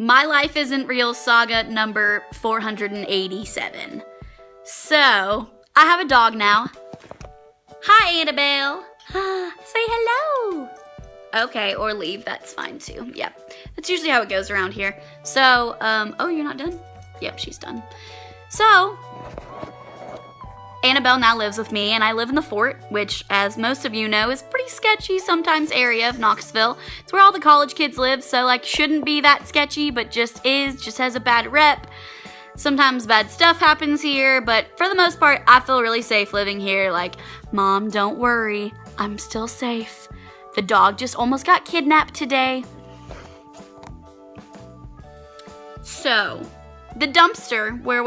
My Life Isn't Real saga number 487. So, I have a dog now. Hi, Annabelle. Say hello. Okay, or leave, that's fine too. Yep, that's usually how it goes around here. So, oh, you're not done? Yep, she's done. So, Annabelle now lives with me, and I live in the fort, which, as most of you know, is pretty sketchy sometimes area of Knoxville. It's where all the college kids live, so, like, shouldn't be that sketchy, but just is, just has a bad rep. Sometimes bad stuff happens here, but for the most part, I feel really safe living here. Like, Mom, don't worry, I'm still safe. The dog just almost got kidnapped today. So, the dumpster where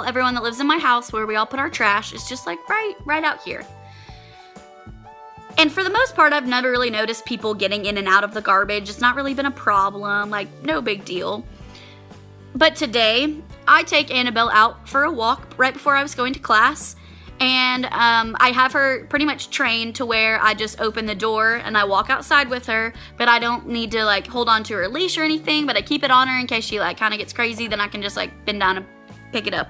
everyone that lives in my house, where we all put our trash, is just like right out here. And for the most part, I've never really noticed people getting in and out of the garbage. It's not really been a problem, like no big deal. But today, I take Annabelle out for a walk right before I was going to class. And I have her pretty much trained to where I just open the door and I walk outside with her, but I don't need to like hold on to her leash or anything, but I keep it on her in case she like kind of gets crazy, then I can just like bend down and pick it up.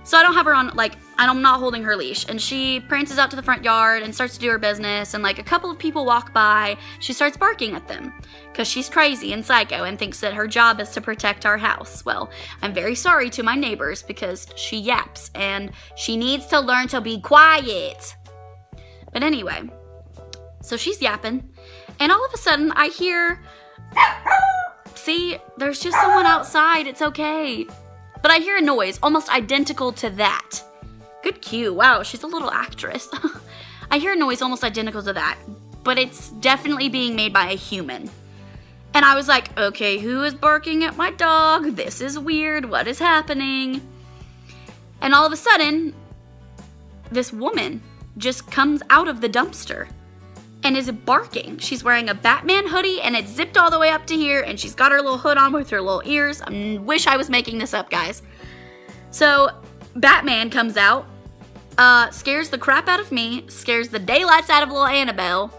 So I don't have her on, like, I'm not holding her leash. And she prances out to the front yard and starts to do her business, and like a couple of people walk by, she starts barking at them because she's crazy and psycho and thinks that her job is to protect our house. Well, I'm very sorry to my neighbors because she yaps and she needs to learn to be quiet. But anyway, so she's yapping, and all of a sudden I hear, see, there's just someone outside, it's okay. But I hear a noise almost identical to that. Good cue. Wow, she's a little actress. I hear a noise almost identical to that, but it's definitely being made by a human. And I was like, okay, who is barking at my dog? This is weird. What is happening? And all of a sudden, this woman just comes out of the dumpster and is barking. She's wearing a Batman hoodie and it's zipped all the way up to here, and she's got her little hood on with her little ears. I wish I was making this up, guys. So Batman comes out, scares the crap out of me, scares the daylights out of little Annabelle.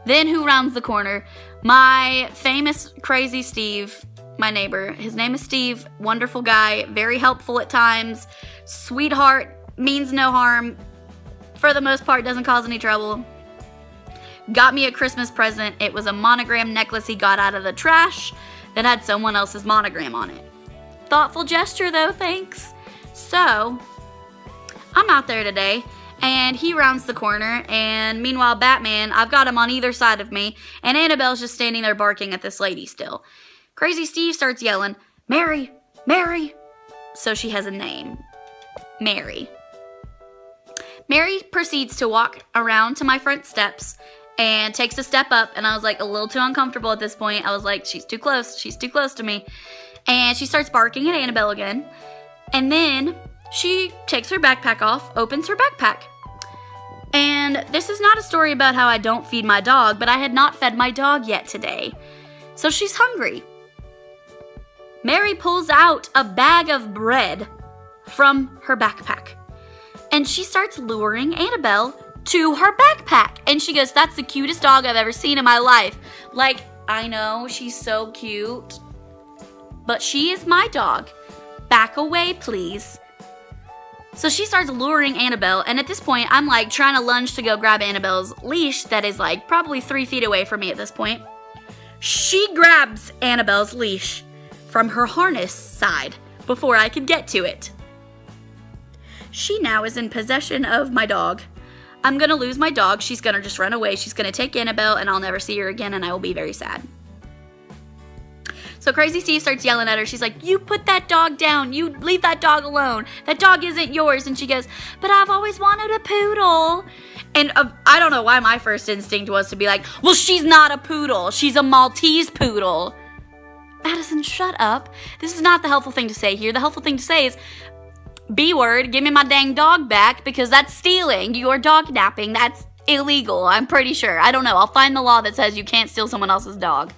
Then who rounds the corner? My famous crazy Steve, my neighbor. His name is Steve, wonderful guy, very helpful at times, sweetheart, means no harm, for the most part doesn't cause any trouble. Got me a Christmas present. It was a monogram necklace he got out of the trash that had someone else's monogram on it. Thoughtful gesture though, thanks. So, I'm out there today, and he rounds the corner, and meanwhile Batman, I've got him on either side of me, and Annabelle's just standing there barking at this lady still. Crazy Steve starts yelling, Mary, Mary. So she has a name, Mary. Mary proceeds to walk around to my front steps and takes a step up, and I was like a little too uncomfortable at this point. I was like, she's too close to me. And she starts barking at Annabelle again. And then she takes her backpack off, opens her backpack. And this is not a story about how I don't feed my dog, but I had not fed my dog yet today. So she's hungry. Mary pulls out a bag of bread from her backpack. And she starts luring Annabelle to her backpack. And she goes, that's the cutest dog I've ever seen in my life. Like, I know, she's so cute, but she is my dog. Back away, please. So she starts luring Annabelle, and at this point, I'm like trying to lunge to go grab Annabelle's leash that is like probably 3 feet away from me at this point. She grabs Annabelle's leash from her harness side before I can get to it. She now is in possession of my dog. I'm gonna lose my dog. She's gonna just run away. She's gonna take Annabelle, and I'll never see her again, and I will be very sad. So Crazy Steve starts yelling at her. She's like, you put that dog down. You leave that dog alone. That dog isn't yours. And she goes, but I've always wanted a poodle. And I don't know why my first instinct was to be like, well, she's not a poodle. She's a Maltese poodle. Madison, shut up. This is not the helpful thing to say here. The helpful thing to say is, B word, give me my dang dog back, because that's stealing. You're dog napping. That's illegal, I'm pretty sure. I don't know. I'll find the law that says you can't steal someone else's dog.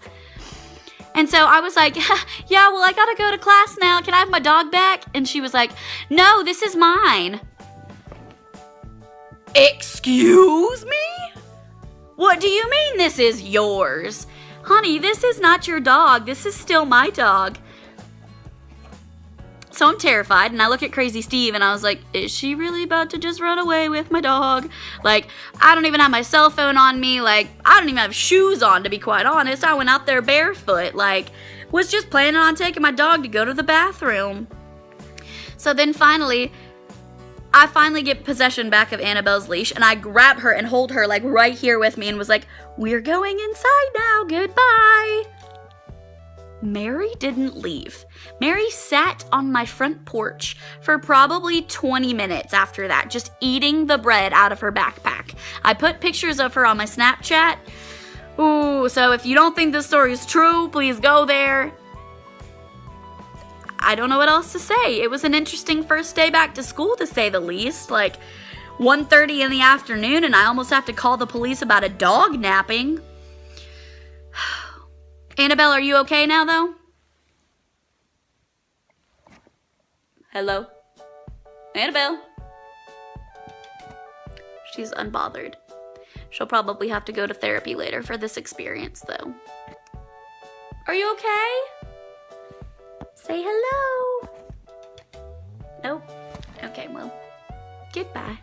And so I was like, yeah, well, I gotta go to class now. Can I have my dog back? And she was like, no, this is mine. Excuse me? What do you mean this is yours? honey, this is not your dog. This is still my dog. So I'm terrified, and I look at Crazy Steve, and I was like, is she really about to just run away with my dog? Like, I don't even have my cell phone on me. Like, I don't even have shoes on, to be quite honest. I went out there barefoot. Like, was just planning on taking my dog to go to the bathroom. So then I finally get possession back of Annabelle's leash, and I grab her and hold her, like, right here with me and was like, we're going inside now. Goodbye. Mary didn't leave. Mary sat on my front porch for probably 20 minutes after that, just eating the bread out of her backpack. I put pictures of her on my Snapchat. Ooh, so if you don't think this story is true, please go there. I don't know what else to say. It was an interesting first day back to school, to say the least. Like, 1:30 in the afternoon, and I almost have to call the police about a dog napping. Annabelle, are you okay now, though? Hello? Annabelle? She's unbothered. She'll probably have to go to therapy later for this experience, though. Are you okay? Say hello. Nope. Okay, well, goodbye.